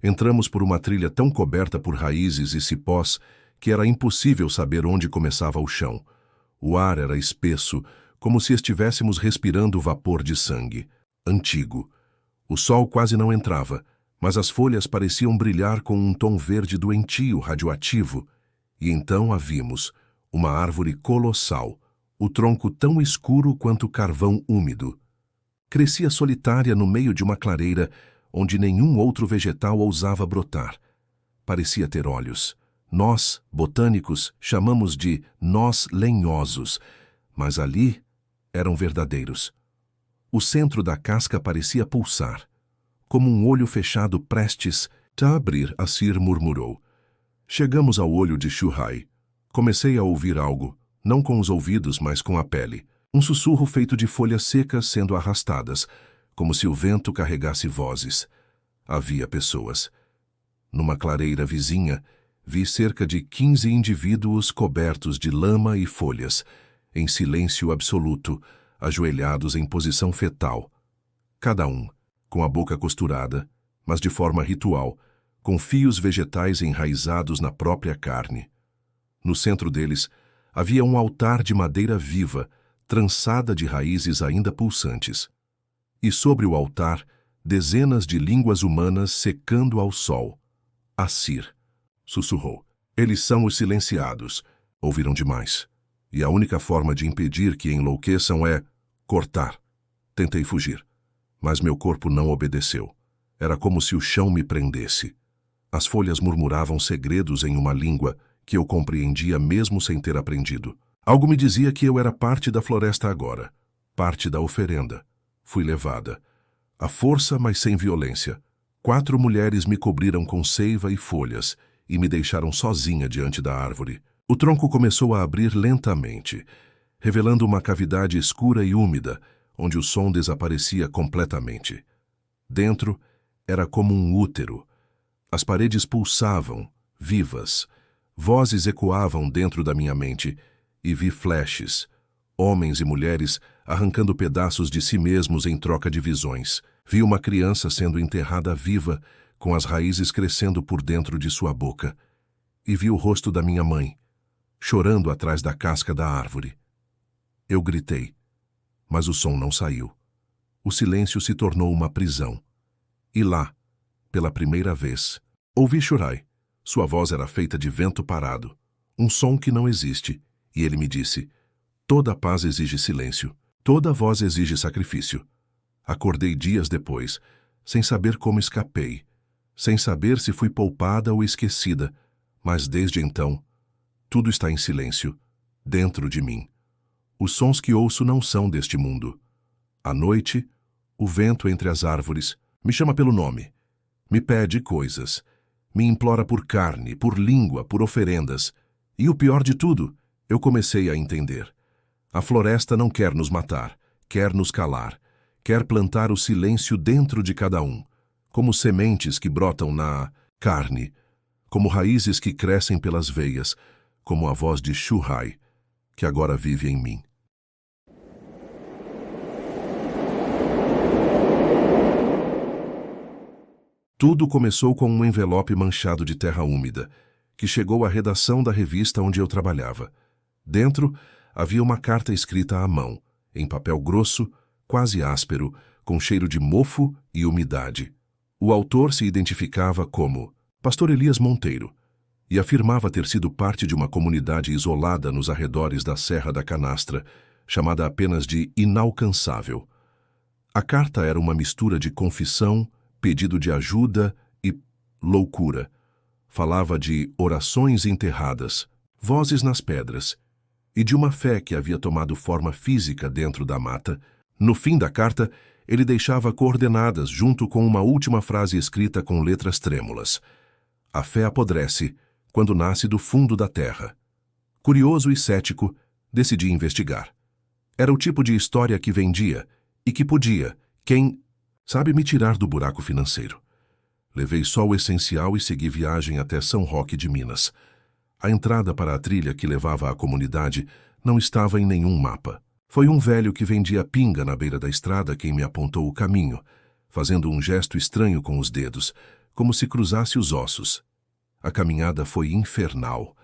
Entramos por uma trilha tão coberta por raízes e cipós que era impossível saber onde começava o chão. O ar era espesso, como se estivéssemos respirando vapor de sangue. Antigo. O sol quase não entrava, mas as folhas pareciam brilhar com um tom verde doentio, radioativo. E então a vimos, uma árvore colossal, o tronco tão escuro quanto carvão úmido. Crescia solitária no meio de uma clareira onde nenhum outro vegetal ousava brotar. Parecia ter olhos. Nós, botânicos, chamamos de nós lenhosos, mas ali eram verdadeiros. O centro da casca parecia pulsar, como um olho fechado prestes a abrir, Assir murmurou. Chegamos ao olho de Chuhai. Comecei a ouvir algo, não com os ouvidos, mas com a pele. Um sussurro feito de folhas secas sendo arrastadas, como se o vento carregasse vozes. Havia pessoas. Numa clareira vizinha, vi cerca de 15 indivíduos cobertos de lama e folhas, em silêncio absoluto, ajoelhados em posição fetal. Cada um, com a boca costurada, mas de forma ritual, com fios vegetais enraizados na própria carne. No centro deles, havia um altar de madeira viva, trançada de raízes ainda pulsantes. E sobre o altar, dezenas de línguas humanas secando ao sol. Assir, sussurrou. Eles são os silenciados. Ouviram demais. E a única forma de impedir que enlouqueçam é cortar. Tentei fugir, mas meu corpo não obedeceu. Era como se o chão me prendesse. As folhas murmuravam segredos em uma língua que eu compreendia mesmo sem ter aprendido. Algo me dizia que eu era parte da floresta agora, parte da oferenda. Fui levada. À força, mas sem violência. 4 mulheres me cobriram com seiva e folhas e me deixaram sozinha diante da árvore. O tronco começou a abrir lentamente, revelando uma cavidade escura e úmida, onde o som desaparecia completamente. Dentro, era como um útero. As paredes pulsavam, vivas. Vozes ecoavam dentro da minha mente e vi flashes, homens e mulheres arrancando pedaços de si mesmos em troca de visões. Vi uma criança sendo enterrada viva, com as raízes crescendo por dentro de sua boca. E vi o rosto da minha mãe, chorando atrás da casca da árvore. Eu gritei, mas o som não saiu. O silêncio se tornou uma prisão. E lá, pela primeira vez, ouvi Shurai. Sua voz era feita de vento parado, um som que não existe, e ele me disse: toda paz exige silêncio, toda voz exige sacrifício. Acordei dias depois, sem saber como escapei, sem saber se fui poupada ou esquecida, mas desde então, tudo está em silêncio, dentro de mim. Os sons que ouço não são deste mundo. À noite, o vento entre as árvores me chama pelo nome, me pede coisas, me implora por carne, por língua, por oferendas. E o pior de tudo, eu comecei a entender. A floresta não quer nos matar, quer nos calar, quer plantar o silêncio dentro de cada um, como sementes que brotam na carne, como raízes que crescem pelas veias, como a voz de Shurai, que agora vive em mim. Tudo começou com um envelope manchado de terra úmida, que chegou à redação da revista onde eu trabalhava. Dentro, havia uma carta escrita à mão, em papel grosso, quase áspero, com cheiro de mofo e umidade. O autor se identificava como Pastor Elias Monteiro e afirmava ter sido parte de uma comunidade isolada nos arredores da Serra da Canastra, chamada apenas de Inalcançável. A carta era uma mistura de confissão, pedido de ajuda e loucura. Falava de orações enterradas, vozes nas pedras, e de uma fé que havia tomado forma física dentro da mata. No fim da carta, ele deixava coordenadas junto com uma última frase escrita com letras trêmulas. A fé apodrece quando nasce do fundo da terra. Curioso e cético, decidi investigar. Era o tipo de história que vendia e que podia, me tirar do buraco financeiro. Levei só o essencial e segui viagem até São Roque de Minas. A entrada para a trilha que levava à comunidade não estava em nenhum mapa. Foi um velho que vendia pinga na beira da estrada quem me apontou o caminho, fazendo um gesto estranho com os dedos, como se cruzasse os ossos. A caminhada foi infernal.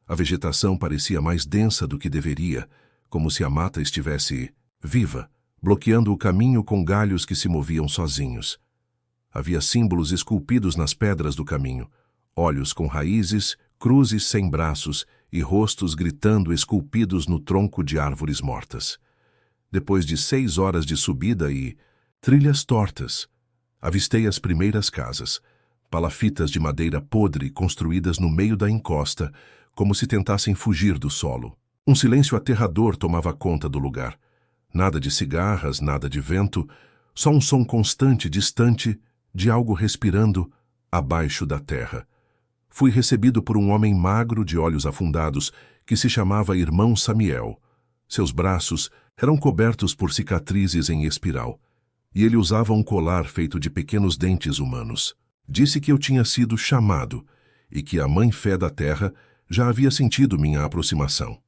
A vegetação parecia mais densa do que deveria, como se a mata estivesse viva, bloqueando o caminho com galhos que se moviam sozinhos. Havia símbolos esculpidos nas pedras do caminho, olhos com raízes, cruzes sem braços e rostos gritando esculpidos no tronco de árvores mortas. Depois de 6 horas de subida e trilhas tortas, avistei as primeiras casas, palafitas de madeira podre construídas no meio da encosta, como se tentassem fugir do solo. Um silêncio aterrador tomava conta do lugar. Nada de cigarras, nada de vento, só um som constante, distante, de algo respirando abaixo da terra. Fui recebido por um homem magro de olhos afundados que se chamava Irmão Samiel. Seus braços eram cobertos por cicatrizes em espiral. e ele usava um colar feito de pequenos dentes humanos. Disse que eu tinha sido chamado e que a Mãe-Fé da Terra já havia sentido minha aproximação.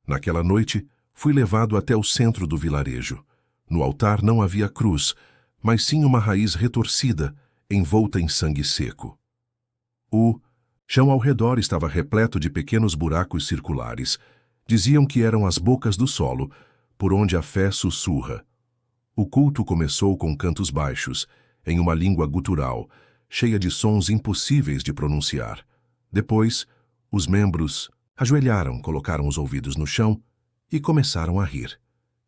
Naquela noite, fui levado até o centro do vilarejo. No altar não havia cruz, mas sim uma raiz retorcida, envolta em sangue seco. O chão ao redor estava repleto de pequenos buracos circulares. Diziam que eram as bocas do solo, por onde a fé sussurra. O culto começou com cantos baixos, em uma língua gutural, cheia de sons impossíveis de pronunciar. Depois, os membros ajoelharam, colocaram os ouvidos no chão e começaram a rir.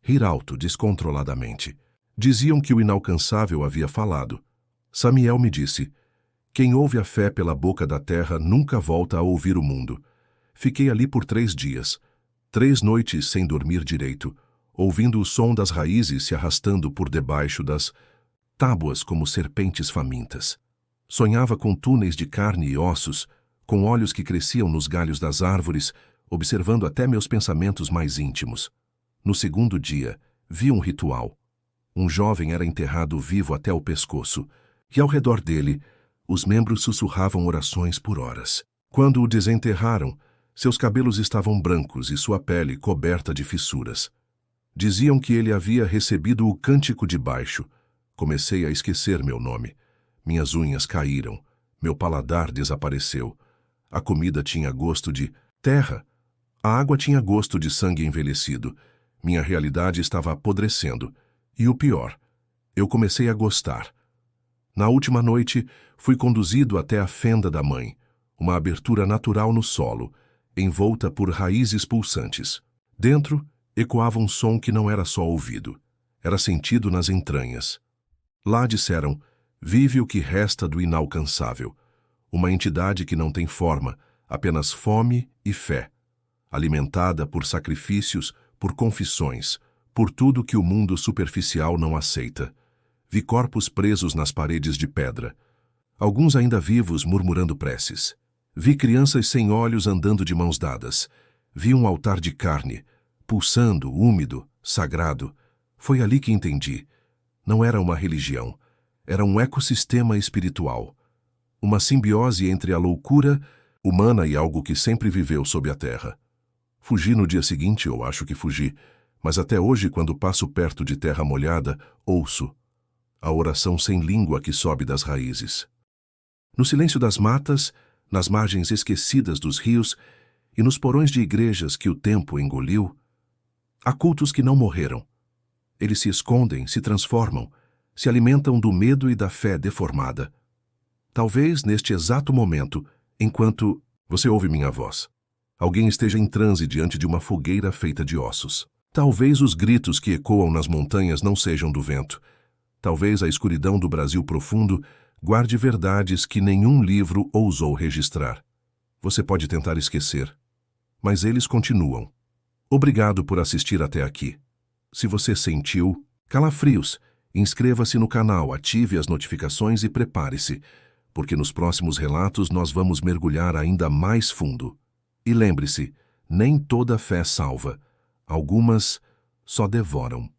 Rir alto, descontroladamente. Diziam que o inalcançável havia falado. Samiel me disse: quem ouve a fé pela boca da terra nunca volta a ouvir o mundo. Fiquei ali por 3 dias, 3 noites sem dormir direito, ouvindo o som das raízes se arrastando por debaixo das tábuas como serpentes famintas. Sonhava com túneis de carne e ossos, com olhos que cresciam nos galhos das árvores, observando até meus pensamentos mais íntimos. No segundo dia, vi um ritual. Um jovem era enterrado vivo até o pescoço, e ao redor dele, os membros sussurravam orações por horas. Quando o desenterraram, seus cabelos estavam brancos e sua pele coberta de fissuras. Diziam que ele havia recebido o cântico de baixo. Comecei a esquecer meu nome. Minhas unhas caíram. Meu paladar desapareceu. A comida tinha gosto de terra. A água tinha gosto de sangue envelhecido. Minha realidade estava apodrecendo. E o pior, eu comecei a gostar. Na última noite, fui conduzido até a fenda da mãe, uma abertura natural no solo, envolta por raízes pulsantes. Dentro, ecoava um som que não era só ouvido, era sentido nas entranhas. Lá disseram: vive o que resta do inalcançável, uma entidade que não tem forma, apenas fome e fé, alimentada por sacrifícios, por confissões, por tudo que o mundo superficial não aceita. Vi corpos presos nas paredes de pedra, alguns ainda vivos murmurando preces. Vi crianças sem olhos andando de mãos dadas. Vi um altar de carne, pulsando, úmido, sagrado. Foi ali que entendi. Não era uma religião, era um ecossistema espiritual. Uma simbiose entre a loucura humana e algo que sempre viveu sob a terra. Fugi no dia seguinte, eu acho que fugi, mas até hoje, quando passo perto de terra molhada, ouço a oração sem língua que sobe das raízes. No silêncio das matas, nas margens esquecidas dos rios e nos porões de igrejas que o tempo engoliu, há cultos que não morreram. Eles se escondem, se transformam, se alimentam do medo e da fé deformada. Talvez, neste exato momento, enquanto você ouve minha voz, alguém esteja em transe diante de uma fogueira feita de ossos. Talvez os gritos que ecoam nas montanhas não sejam do vento. Talvez a escuridão do Brasil profundo guarde verdades que nenhum livro ousou registrar. Você pode tentar esquecer, mas eles continuam. Obrigado por assistir até aqui. Se você sentiu calafrios, inscreva-se no canal, ative as notificações e prepare-se, porque nos próximos relatos nós vamos mergulhar ainda mais fundo. E lembre-se, nem toda fé salva. Algumas só devoram.